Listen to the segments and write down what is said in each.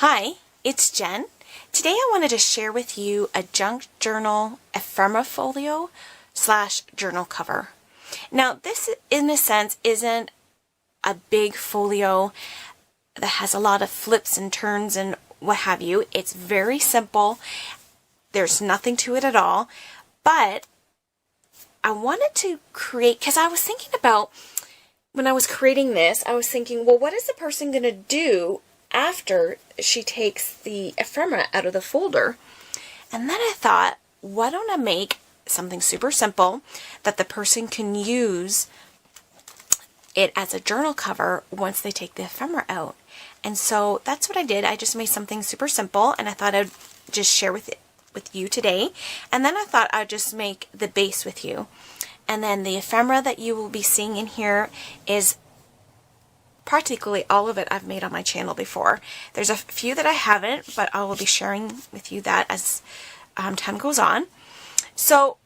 Hi, it's Jen. Today I wanted to share with you a junk journal ephemera folio / journal cover. Now this in a sense isn't a big folio that has a lot of flips and turns and what have you. It's very simple. There's nothing to it at all. But I wanted to create, because I was thinking about, when I was creating this, I was thinking, well, what is the person going to do after she takes the ephemera out of the folder? And then I thought, why don't I make something super simple that the person can use it as a journal cover once they take the ephemera out. And so that's what I did. I just made something super simple, and I thought I'd just share with you today. And then I thought I'd just make the base with you. And then the ephemera that you will be seeing in here is practically all of it I've made on my channel before. There's a few that I haven't, but I will be sharing with you that as time goes on. So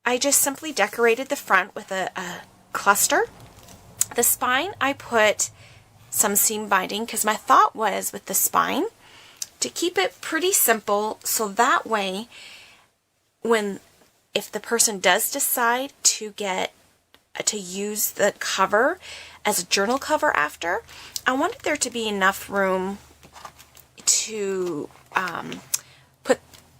I just simply decorated the front with a cluster. The spine, I put some seam binding because my thought was with the spine to keep it pretty simple, so that way if the person does decide to use the cover as a journal cover after, I wanted there to be enough room to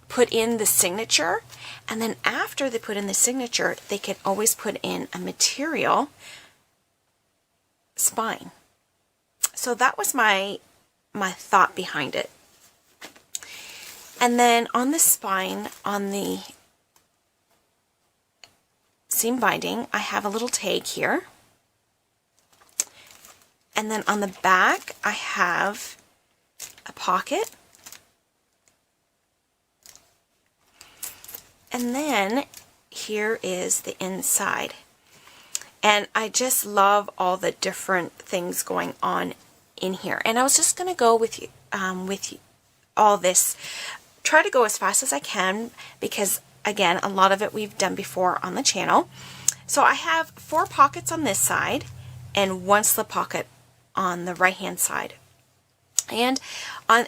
put in the signature, and then after they put in the signature, they could always put in a material spine. So that was my thought behind it. And then on the spine, on the seam binding, I have a little tag here. And then on the back, I have a pocket. And then here is the inside. And I just love all the different things going on in here. And I was just going to go with all this. Try to go as fast as I can because, again, a lot of it we've done before on the channel. So I have 4 pockets on this side and 1 slip pocket on the right hand side. And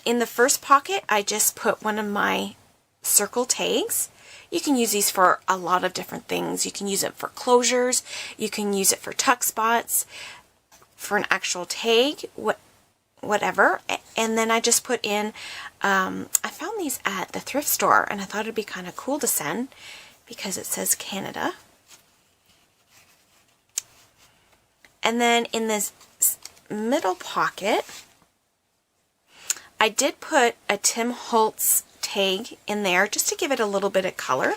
in the first pocket, I just put one of my circle tags. You can use these for a lot of different things. You can use it for closures. You can use it for tuck spots, for an actual tag, whatever. And then I just put in, I found these at the thrift store, and I thought it'd be kind of cool to send because it says Canada. And then in this middle pocket, I did put a Tim Holtz tag in there just to give it a little bit of color,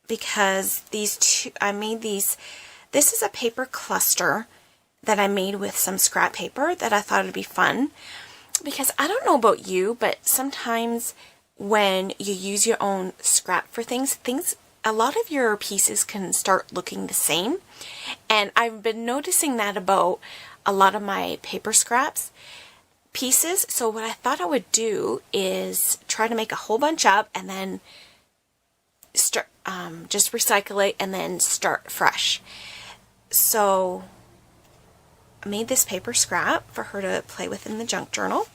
because I made these. This is a paper cluster that I made with some scrap paper that I thought would be fun, because I don't know about you, but sometimes when you use your own scrap for things, a lot of your pieces can start looking the same. And I've been noticing that about a lot of my paper scraps pieces. So what I thought I would do is try to make a whole bunch up and then start just recycle it and then start fresh. So I made this paper scrap for her to play with in the junk journal.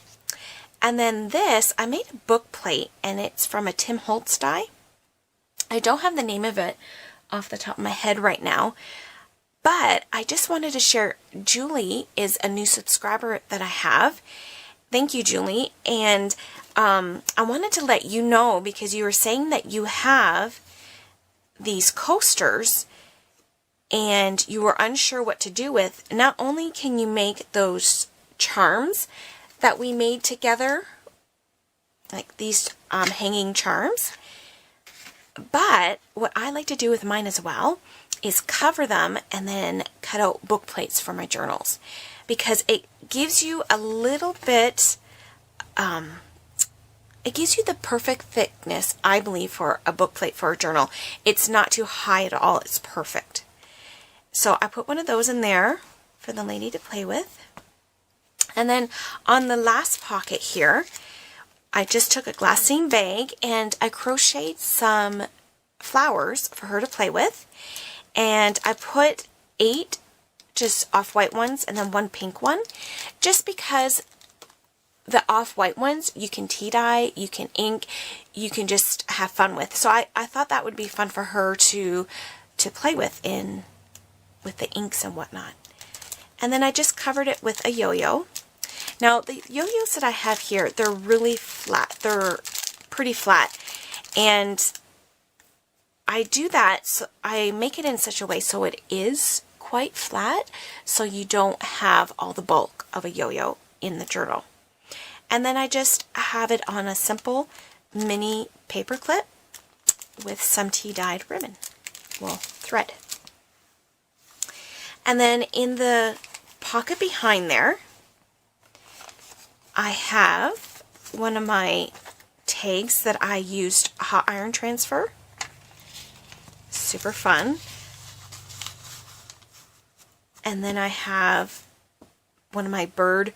And then this, I made a book plate, and it's from a Tim Holtz die. I don't have the name of it off the top of my head right now, but I just wanted to share. Julie is a new subscriber that I have. Thank you, Julie. And I wanted to let you know, because you were saying that you have these coasters and you were unsure what to do with. Not only can you make those charms that we made together, like these hanging charms, but what I like to do with mine as well is cover them and then cut out book plates for my journals, because it gives you a little bit, it gives you the perfect thickness, I believe, for a book plate for a journal. It's not too high at all. It's perfect. So I put one of those in there for the lady to play with. And then on the last pocket here, I just took a glassine bag and I crocheted some flowers for her to play with. And I put 8 just off-white ones and then 1 pink one, just because the off-white ones, you can tea dye, you can ink, you can just have fun with. So I thought that would be fun for her to play with with the inks and whatnot. And then I just covered it with a yo-yo. Now, the yo-yos that I have here, they're really flat. They're pretty flat. And I do that, so I make it in such a way so it is quite flat, so you don't have all the bulk of a yo-yo in the journal. And then I just have it on a simple mini paper clip with some tea-dyed ribbon, well, thread. And then in the pocket behind there, I have one of my tags that I used hot iron transfer. Super fun. And then I have one of my bird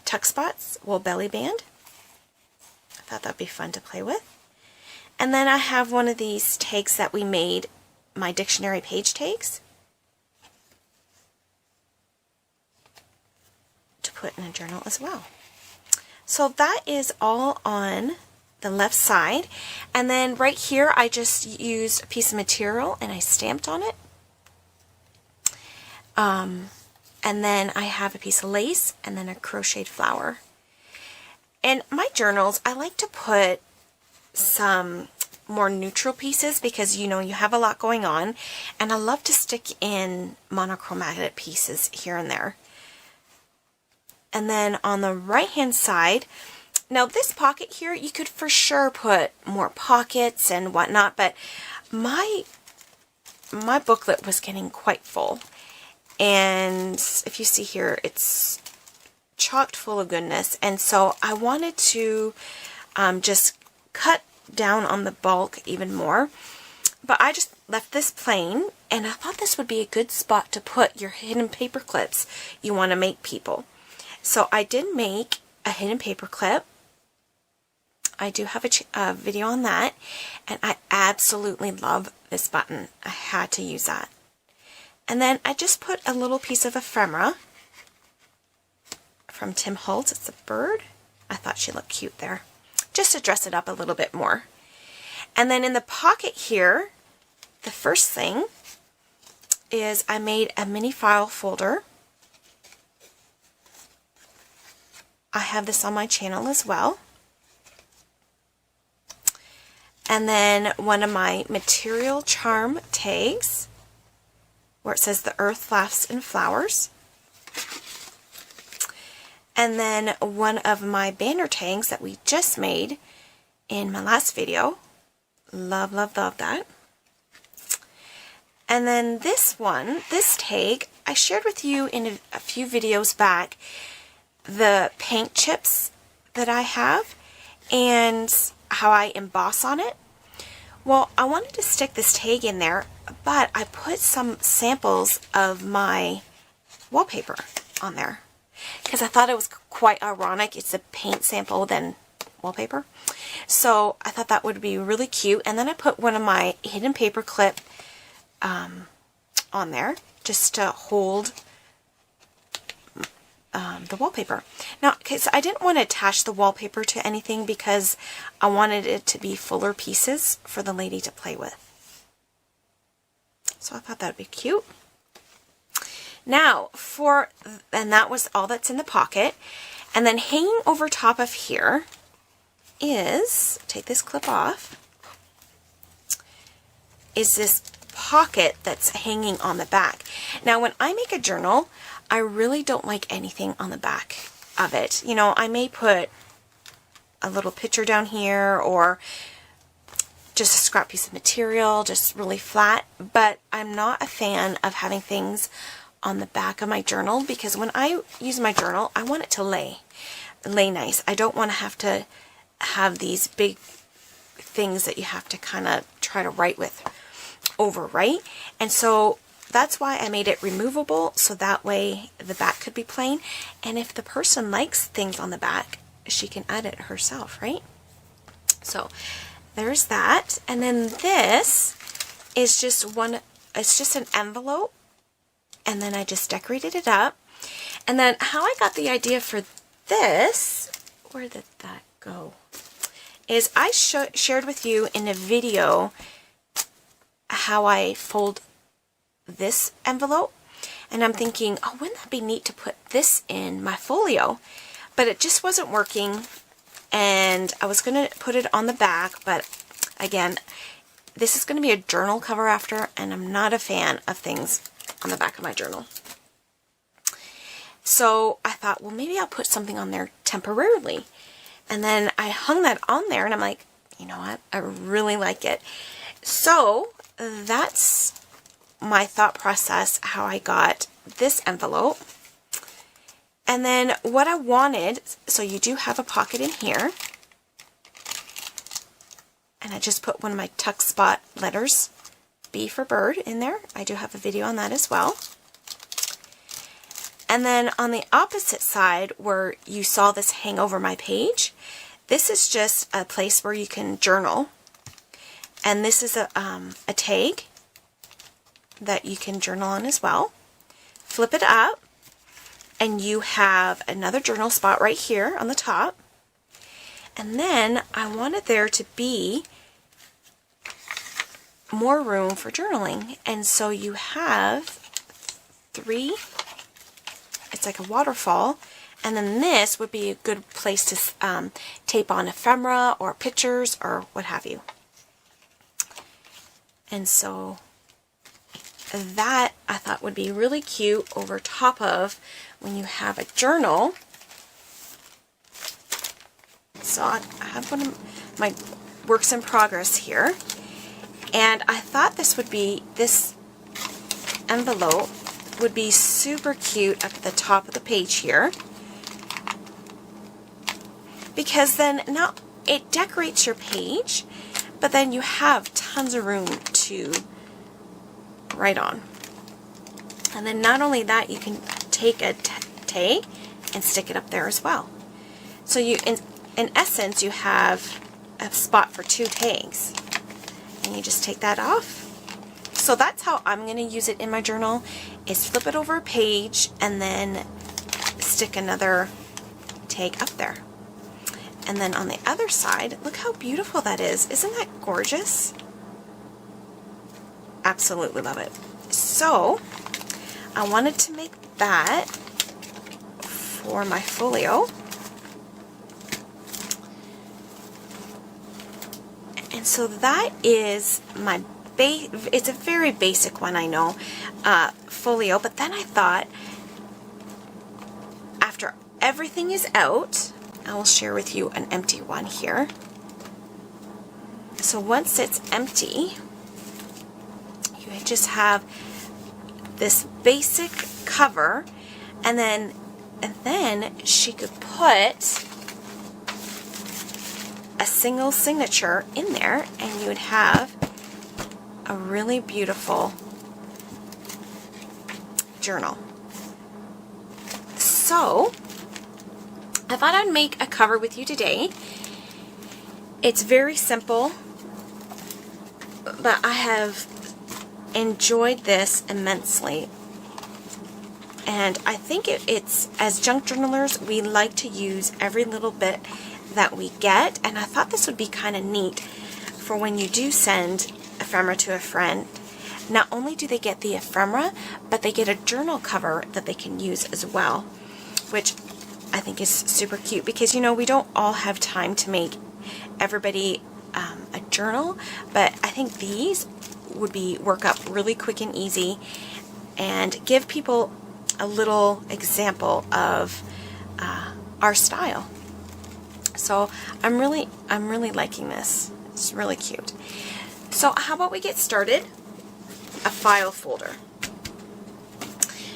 tuck spots, well, belly band. I thought that'd be fun to play with. And then I have one of these tags that we made, my dictionary page tags, to put in a journal as well. So that is all on the left side. And then right here I just used a piece of material and I stamped on it. And then I have a piece of lace and then a crocheted flower. In my journals, I like to put some more neutral pieces because, you know, you have a lot going on, and I love to stick in monochromatic pieces here and there. And then on the right hand side, now this pocket here, you could for sure put more pockets and whatnot, but my booklet was getting quite full. And if you see here, it's chocked full of goodness. And so I wanted to just cut down on the bulk even more. But I just left this plain, and I thought this would be a good spot to put your hidden paper clips you want to make, people. So I did make a hidden paper clip. I do have a video on that, and I absolutely love this button. I had to use that. And then I just put a little piece of ephemera from Tim Holtz. It's a bird. I thought she looked cute there, just to dress it up a little bit more. And then in the pocket here, the first thing is I made a mini file folder. I have this on my channel as well. And then one of my material charm tags, where it says the earth laughs in flowers. And then one of my banner tags that we just made in my last video. Love, love, love that. And then this one, this tag, I shared with you in a few videos back the paint chips that I have and how I emboss on it. Well, I wanted to stick this tag in there, but I put some samples of my wallpaper on there because I thought it was quite ironic. It's a paint sample than wallpaper. So I thought that would be really cute. And then I put one of my hidden paper clip on there just to hold the wallpaper. Now, okay, so I didn't want to attach the wallpaper to anything because I wanted it to be fuller pieces for the lady to play with. So I thought that would be cute. Now, and that was all that's in the pocket. And then hanging over top of here is, take this clip off, is this pocket that's hanging on the back. Now, when I make a journal, I really don't like anything on the back of it. You know, I may put a little picture down here or just a scrap piece of material, just really flat, but I'm not a fan of having things on the back of my journal because when I use my journal, I want it to lay nice. I don't want to have these big things that you have to kind of try to write with over, right? And so that's why I made it removable, so that way the back could be plain. And if the person likes things on the back, she can add it herself, right? So there's that. And then this is just it's just an envelope. And then I just decorated it up. And then how I got the idea for this, where did that go? Is I shared with you in a video how I fold this envelope. And I'm thinking, oh, wouldn't that be neat to put this in my folio? But it just wasn't working. And I was going to put it on the back. But again, this is going to be a journal cover after. And I'm not a fan of things on the back of my journal. So I thought, well, maybe I'll put something on there temporarily. And then I hung that on there. And I'm like, you know what? I really like it. So that's my thought process, how I got this envelope. And then what I wanted, so you do have a pocket in here. And I just put one of my tuck spot letters, B for bird, in there. I do have a video on that as well. And then on the opposite side where you saw this hang over my page, this is just a place where you can journal. And this is a tag that you can journal on as well. Flip it up and you have another journal spot right here on the top. And then I wanted there to be more room for journaling. And so you have 3, it's like a waterfall. And then this would be a good place to tape on ephemera or pictures or what have you. And so that I thought would be really cute over top of when you have a journal. So I have one of my works in progress here. And I thought this envelope would be super cute up at the top of the page here. Because then it decorates your page, but then you have tons of room to write on. And then not only that, you can take a tag and stick it up there as well. So you, in essence, you have a spot for 2 tags. And you just take that off. So that's how I'm going to use it in my journal, is flip it over a page and then stick another tag up there. And then on the other side, look how beautiful that is. Isn't that gorgeous? Absolutely love it. So I wanted to make that for my folio. And so that is my it's a very basic one, I know, folio. But then I thought, after everything is out, I will share with you an empty one here. So once it's empty, you just have this basic cover, and then she could put a single signature in there, and you would have a really beautiful journal. So I thought I'd make a cover with you today. It's very simple, but I have enjoyed this immensely. And I think it's, as junk journalers, we like to use every little bit that we get. And I thought this would be kind of neat for when you do send ephemera to a friend. Not only do they get the ephemera, but they get a journal cover that they can use as well, which I think is super cute, because you know we don't all have time to make everybody a journal, but I think these would work up really quick and easy and give people a little example of our style. So I'm really liking this. It's really cute. So how about we get started? A file folder.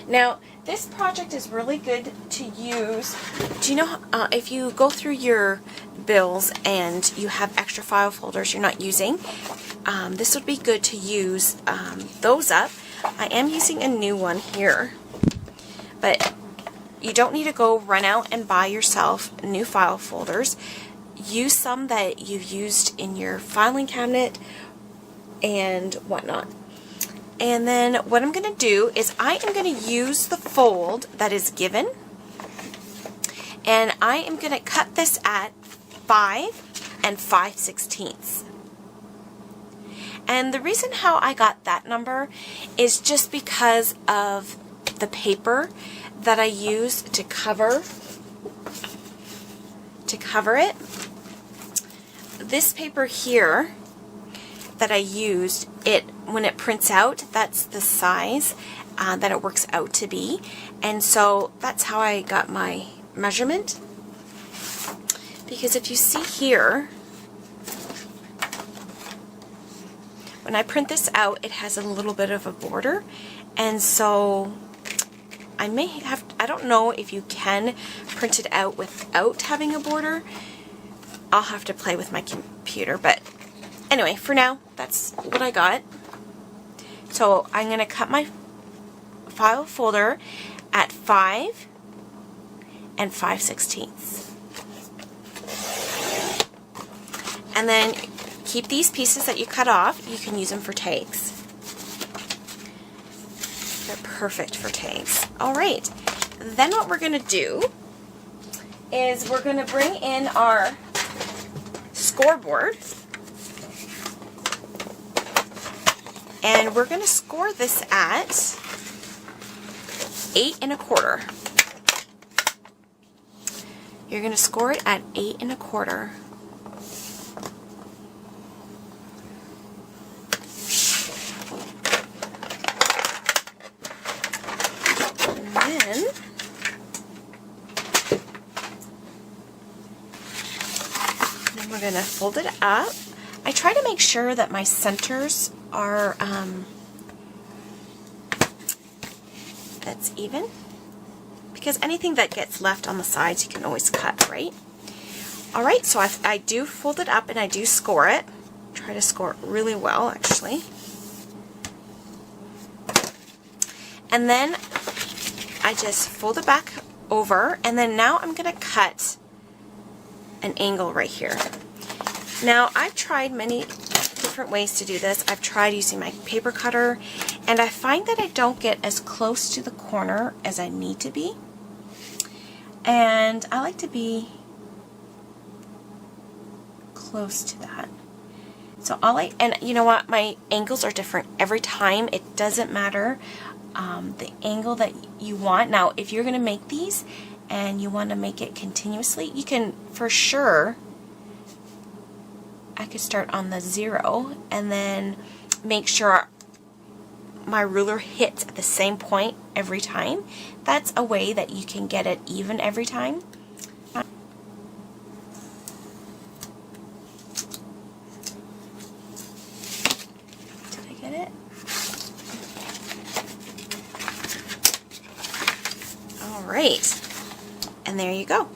Now this project is really good to use. Do you know if you go through your bills and you have extra file folders you're not using, this would be good to use those up. I am using a new one here, but you don't need to go run out and buy yourself new file folders. Use some that you've used in your filing cabinet and whatnot. And then what I'm going to do is I am going to use the fold that is given, And I am going to cut this at 5 5/16. And the reason how I got that number is just because of the paper that I use to cover it. This paper here that I used, when it prints out, that's the size that it works out to be. And so that's how I got my measurement. Because if you see here, when I print this out, it has a little bit of a border. And so I don't know if you can print it out without having a border. I'll have to play with my computer, but anyway, for now, that's what I got. So I'm going to cut my file folder at 5 5/16. And then keep these pieces that you cut off. You can use them for tags. They're perfect for tags. All right. Then what we're going to do is we're going to bring in our scoreboard. And we're going to score this at 8 1/4. You're going to score it at 8 1/4. Then we're going to fold it up. I try to make sure that my centers are that's even, because anything that gets left on the sides you can always cut, right? Alright, so I do fold it up and I do score it. Try to score it really well, actually. And then I just fold it back over, and then now I'm going to cut an angle right here. Now, I've tried many different ways to do this. I've tried using my paper cutter, and I find that I don't get as close to the corner as I need to be. And I like to be close to that. So and you know what, my angles are different every time. It doesn't matter the angle that you want. Now, if you're going to make these and you want to make it continuously, you can for sure. I could start on the 0 and then make sure my ruler hits at the same point every time. That's a way that you can get it even every time. Did I get it? Alright. And there you go.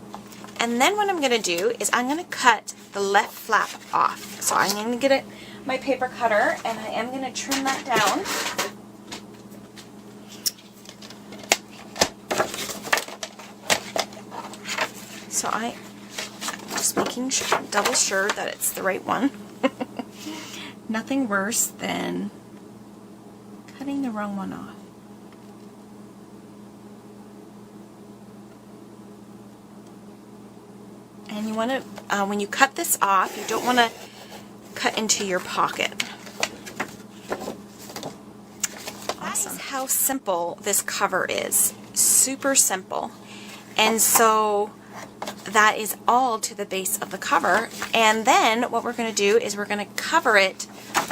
And then what I'm going to do is I'm going to cut the left flap off. So I'm going to get my paper cutter, and I am going to trim that down. So I'm just making double sure that it's the right one. Nothing worse than cutting the wrong one off. And you want to, when you cut this off, you don't want to cut into your pocket. Awesome. That's how simple this cover is. Super simple. And so that is all to the base of the cover. And then what we're going to do is we're going to cover it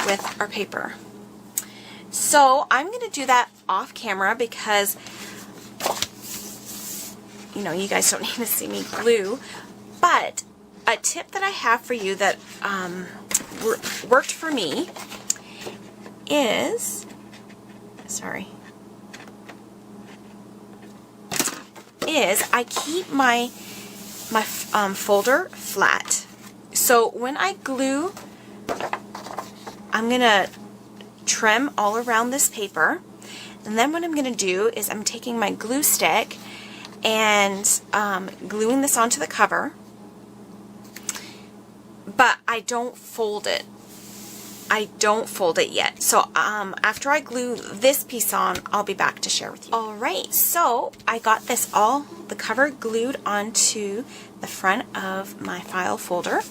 with our paper. So I'm going to do that off camera because, you know, you guys don't need to see me glue. But a tip that I have for you that worked for me is, I keep my folder flat. So when I glue, I'm going to trim all around this paper. And then what I'm going to do is I'm taking my glue stick and gluing this onto the cover. But I don't fold it. I don't fold it yet. So after I glue this piece on, I'll be back to share with you. Alright, so I got this all the cover glued onto the front of my file folder.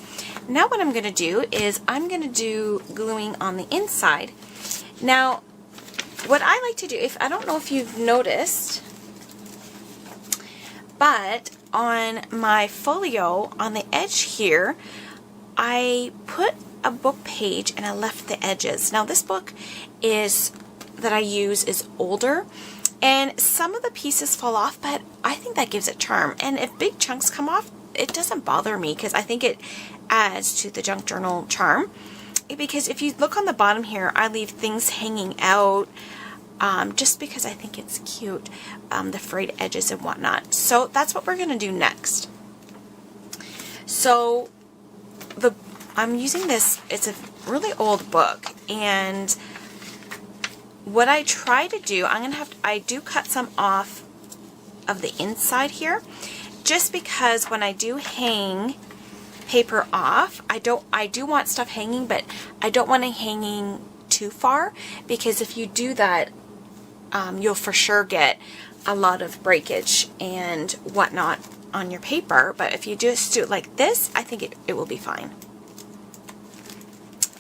Now what I'm going to do is I'm going to do gluing on the inside. Now what I like to do, I don't know if you've noticed, but on my folio on the edge here, I put a book page and I left the edges. Now this book that I use is older, and some of the pieces fall off, but I think that gives it charm. And if big chunks come off, it doesn't bother me because I think it adds to the junk journal charm. Because if you look on the bottom here, I leave things hanging out just because I think it's cute, the frayed edges and whatnot. So that's what we're going to do next. So I'm using this, it's a really old book, and what I try to do, I do cut some off of the inside here, just because when I do hang paper off, I do want stuff hanging, but I don't want it hanging too far, because if you do that, you'll for sure get a lot of breakage and whatnot on your paper. But if you just do it like this, I think it will be fine.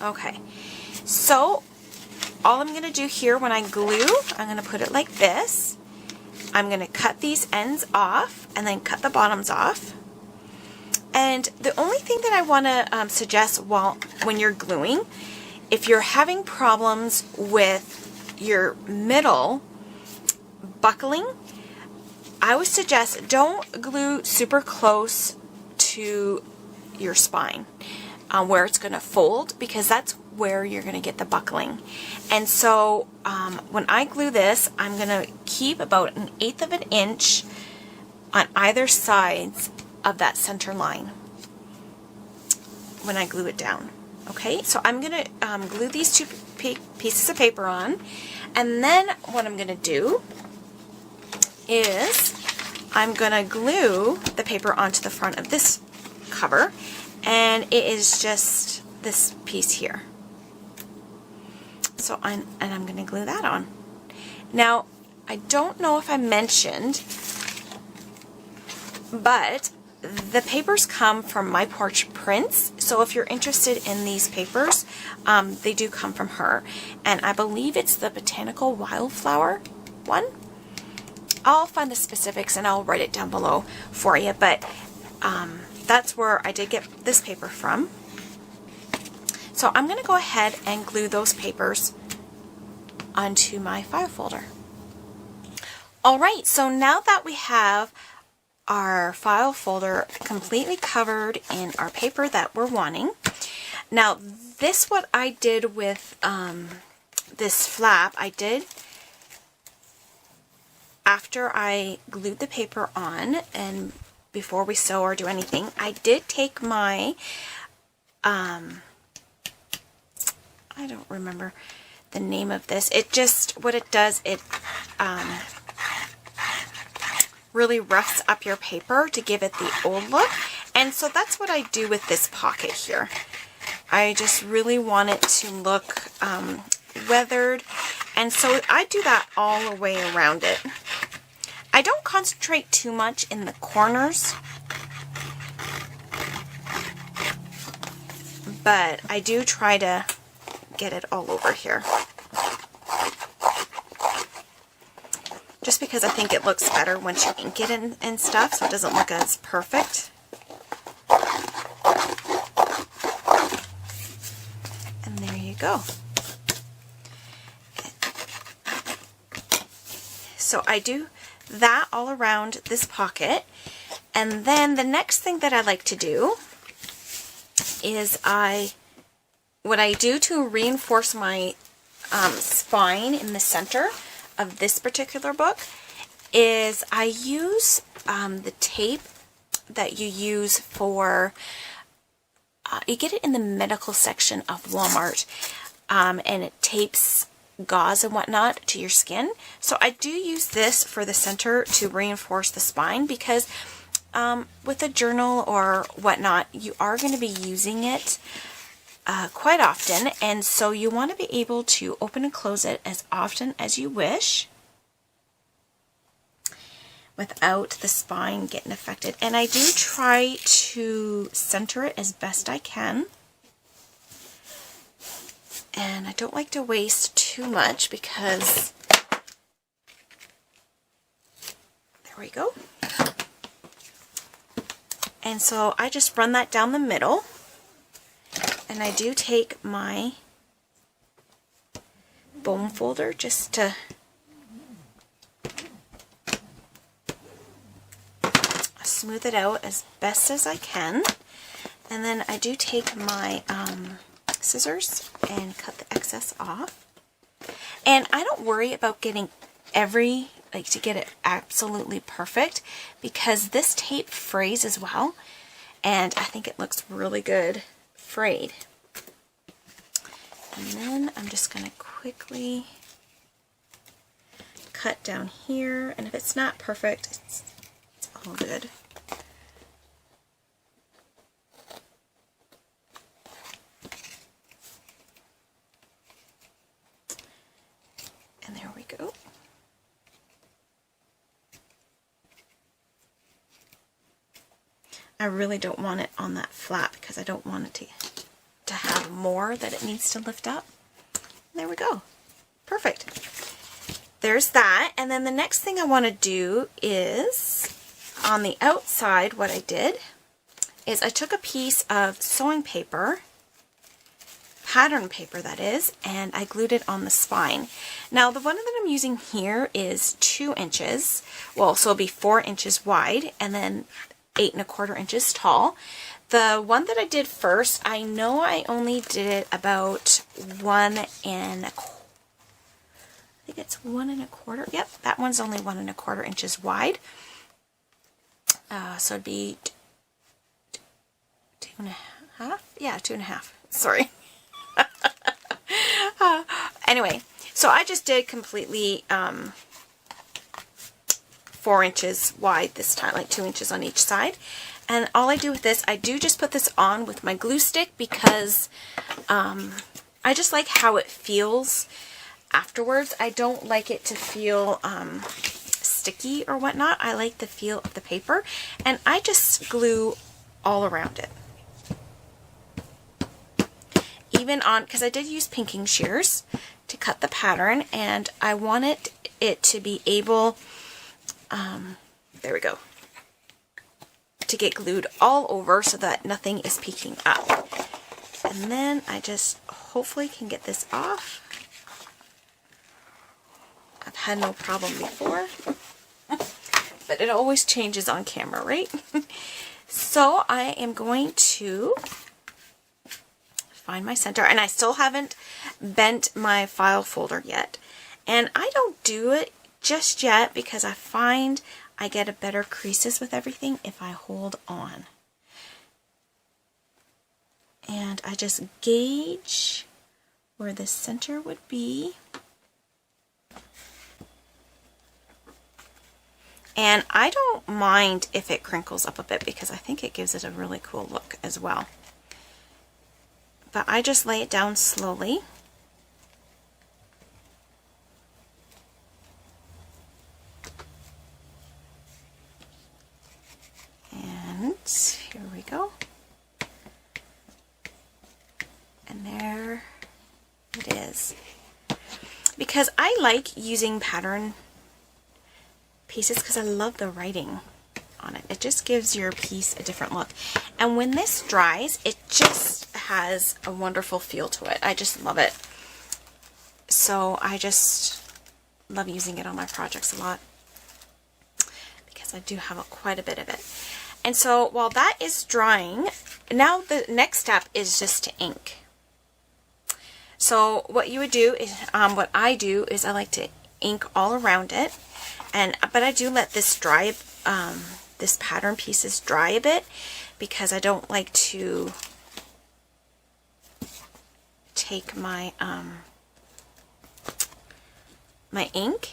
Okay, so all I'm going to do here when I glue, I'm going to put it like this. I'm going to cut these ends off and then cut the bottoms off. And the only thing that I want to suggest when you're gluing, if you're having problems with your middle buckling, I would suggest don't glue super close to your spine where it's going to fold, because that's where you're going to get the buckling. And so when I glue this, I'm going to keep about 1/8 of an inch on either sides of that center line when I glue it down. Okay, so I'm going to glue these two pieces of paper on, and then what I'm going to do is I'm going to glue the paper onto the front of this cover, and it is just this piece here. So I'm going to glue that on. Now, I don't know if I mentioned, but the papers come from My Porch Prints. So if you're interested in these papers, they do come from her. And I believe it's the Botanical Wildflower one. I'll find the specifics and I'll write it down below for you. But that's where I did get this paper from. So I'm going to go ahead and glue those papers onto my file folder. Alright, so now that we have our file folder completely covered in our paper that we're wanting, now this, what I did with this flap, I did after I glued the paper on, and before we sew or do anything, I did take my I don't remember the name of this. It just, what it does, it really roughs up your paper to give it the old look. And so that's what I do with this pocket here. I just really want it to look weathered. And so I do that all the way around it. I don't concentrate too much in the corners, but I do try to get it all over here. Just because I think it looks better once you ink it and stuff, so it doesn't look as perfect. And there you go. So I do that all around this pocket. And then the next thing that I like to do is what I do to reinforce my spine in the center of this particular book is I use the tape that you use for, you get it in the medical section of Walmart, and it tapes gauze and whatnot to your skin. So I do use this for the center to reinforce the spine, because with a journal or whatnot, you are going to be using it quite often, and so you want to be able to open and close it as often as you wish. without the spine getting affected. And I do try to center it as best I can. And I don't like to waste too much because, there we go. And so I just run that down the middle. And I do take my bone folder just to smooth it out as best as I can. And then I do take my scissors and cut the excess off. And I don't worry about getting to get it absolutely perfect, because this tape frays as well, and I think it looks really good frayed. And then I'm just going to quickly cut down here, and if it's not perfect, it's all good. And there we go. I really don't want it on that flat because I don't want it to have more that it needs to lift up. There we go. Perfect. There's that. And then the next thing I want to do is, on the outside, what I did is I took a piece of sewing paper, pattern paper that is, and I glued it on the spine. Now the one that I'm using here is 2 inches. Well, so it'll be 4 inches wide and then 8 1/4 inches tall. The one that I did first, I know I only did it about 1 1/4. I think it's 1 1/4. Yep, that one's only 1 1/4 inches wide. So it'd be 2.5. Yeah, 2.5. Sorry. Anyway, so I just did completely 4 inches wide this time, like 2 inches on each side. And all I do with this, I do just put this on with my glue stick because I just like how it feels afterwards. I don't like it to feel sticky or whatnot. I like the feel of the paper, and I just glue all around it. Even on, because I did use pinking shears to cut the pattern, and I wanted it to be able, there we go, to get glued all over so that nothing is peeking up. And then I just hopefully can get this off. I've had no problem before, but it always changes on camera, right? So I am going to find my center, and I still haven't bent my file folder yet. And I don't do it just yet because I find I get a better creases with everything if I hold on. And I just gauge where the center would be. And I don't mind if it crinkles up a bit because I think it gives it a really cool look as well. But I just lay it down slowly. And here we go. And there it is. Because I like using pattern pieces because I love the writing on it. It just gives your piece a different look. And when this dries, it just has a wonderful feel to it. I just love it. So I just love using it on my projects a lot because I do have quite a bit of it. And so while that is drying, now the next step is just to ink. So what you would do is, what I do is I like to ink all around it. But I do let this dry, this pattern pieces dry a bit because I don't like to take my my ink.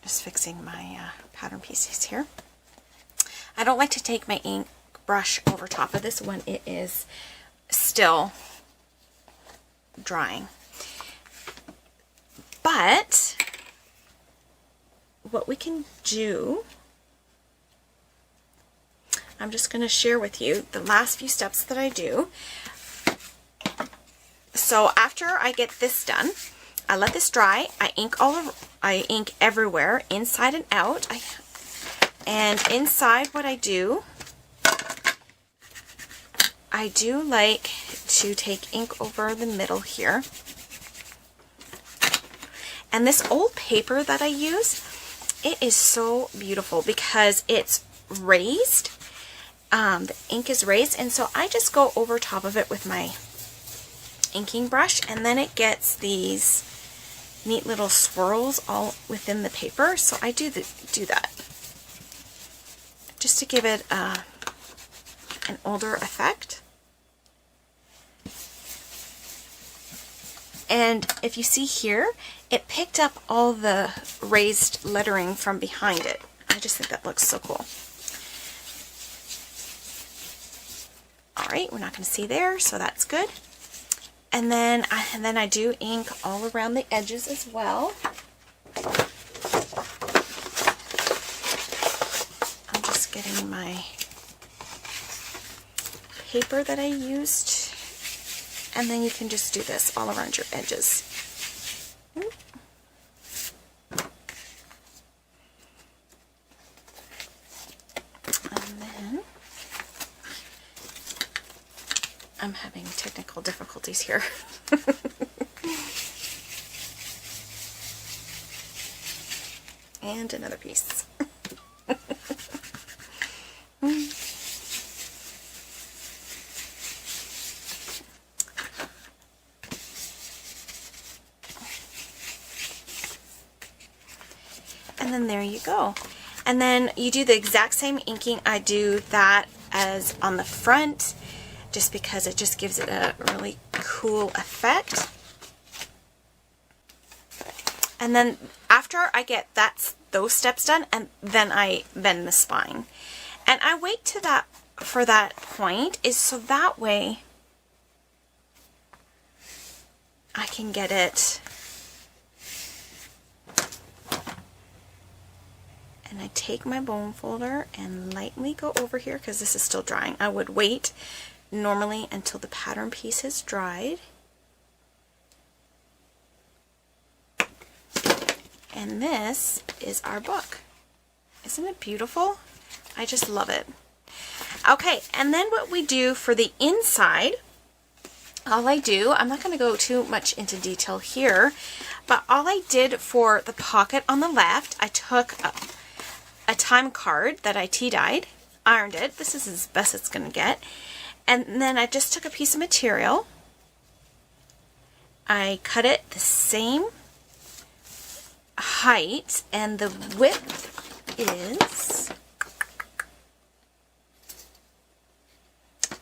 Just fixing my pattern pieces here. I don't like to take my ink brush over top of this when it is still drying. But But what we can do, I'm just going to share with you the last few steps that I do. So after I get this done, I let this dry. I ink everywhere, inside and out. And inside, what I do like to take ink over the middle here. And this old paper that I use, it is so beautiful because it's raised. The ink is raised, and so I just go over top of it with my inking brush, and then it gets these neat little swirls all within the paper. So I do that just to give it an older effect. And if you see here, it picked up all the raised lettering from behind it. I just think that looks so cool. Alright, we're not going to see there, so that's good. And then I do ink all around the edges as well. I'm just getting my paper that I used, and then you can just do this all around your edges. And then I'm having technical difficulties here. And another piece. And then there you go. And then you do the exact same inking. I do that as on the front, just because it just gives it a really cool effect. And then after I get those steps done, and then I bend the spine. And I wait for that point is so that way I can get it. And I take my bone folder and lightly go over here because this is still drying. I would wait normally until the pattern piece has dried. And this is our book. Isn't it beautiful? I just love it. Okay, and then what we do for the inside, all I do, I'm not going to go too much into detail here, but all I did for the pocket on the left, I took a time card that I tea-dyed, ironed it. This is as best it's going to get. And then I just took a piece of material. I cut it the same height, and the width is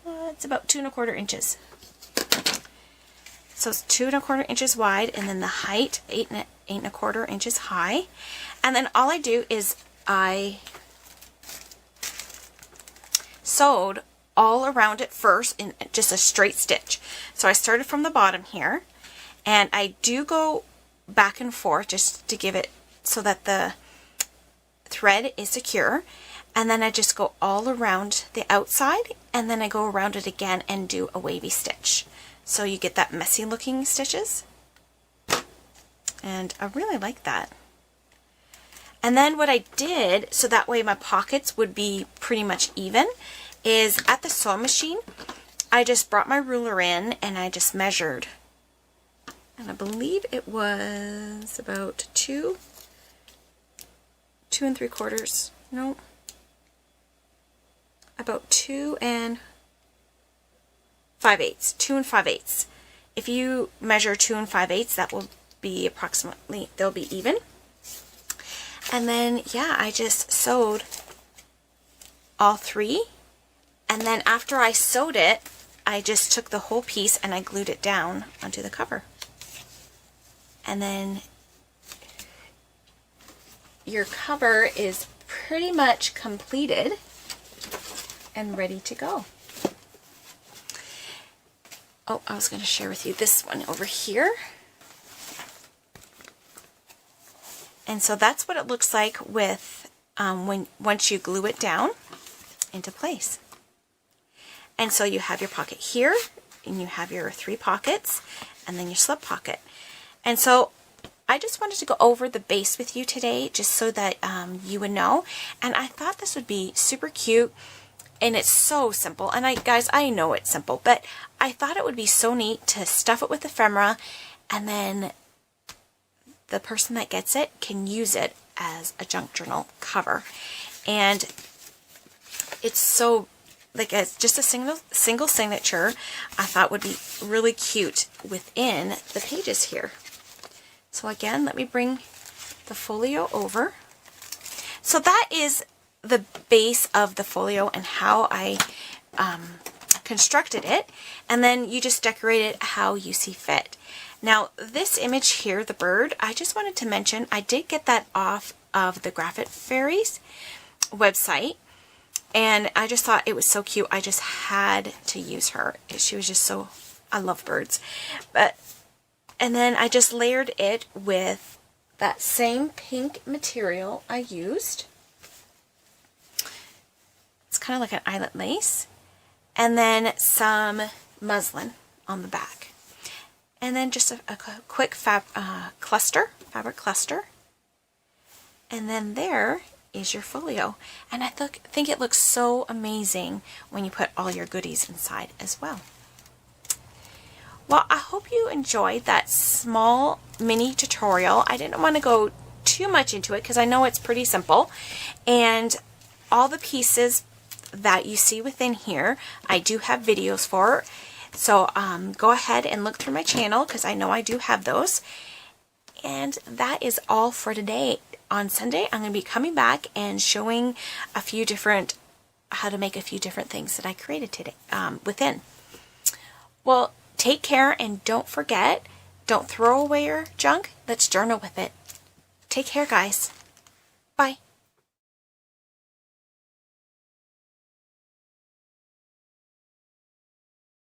it's about 2 1/4 inches. So it's 2 1/4 inches wide, and then the height 8 1/4 inches high. And then all I do is I sewed all around it first in just a straight stitch. So I started from the bottom here, and I do go back and forth just to give it so that the thread is secure, and then I just go all around the outside, and then I go around it again and do a wavy stitch, so you get that messy looking stitches, and I really like that. And then what I did, so that way my pockets would be pretty much even, is at the sewing machine, I just brought my ruler in and I just measured. And I believe it was about 2 3/4, no, about 2 5/8, 2 5/8. If you measure 2 5/8, that will be approximately, they'll be even. And then, yeah, I just sewed all 3. And then after I sewed it, I just took the whole piece and I glued it down onto the cover. And then your cover is pretty much completed and ready to go. Oh, I was going to share with you this one over here. And so that's what it looks like with once you glue it down into place. And so you have your pocket here, and you have your 3 pockets, and then your slip pocket. And so I just wanted to go over the base with you today, just so that you would know. And I thought this would be super cute, and it's so simple. And guys, I know it's simple, but I thought it would be so neat to stuff it with ephemera, and then the person that gets it can use it as a junk journal cover. And it's so, like, it's just a single signature I thought would be really cute within the pages here. So again, let me bring the folio over. So that is the base of the folio and how I constructed it. And then you just decorate it how you see fit. Now, this image here, the bird, I just wanted to mention, I did get that off of the Graphic Fairies website. And I just thought it was so cute. I just had to use her. She was just so, I love birds. And then I just layered it with that same pink material I used. It's kind of like an eyelet lace. And then some muslin on the back. And then just a quick fabric cluster. And then there is your folio. And I think it looks so amazing when you put all your goodies inside as well. Well, I hope you enjoyed that small mini tutorial. I didn't want to go too much into it because I know it's pretty simple. And all the pieces that you see within here, I do have videos for. So go ahead and look through my channel because I know I do have those. And that is all for today. On Sunday, I'm going to be coming back and showing how to make a few different things that I created today within. Well, take care, and don't forget, don't throw away your junk. Let's journal with it. Take care, guys. Bye.